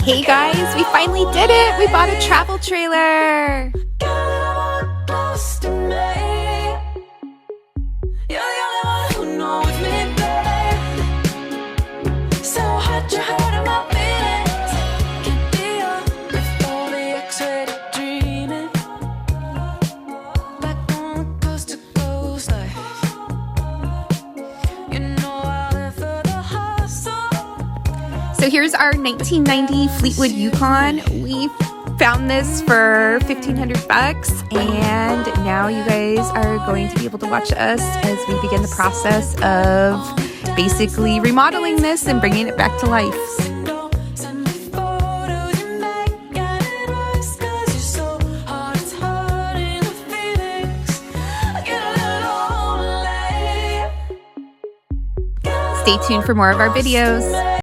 Hey guys, we finally did it! We bought a travel trailer! So here's our 1990 Fleetwood Yukon. We found this for $1,500 and now you guys are going to be able to watch us as we begin the process of basically remodeling this and bringing it back to life. Stay tuned for more of our videos.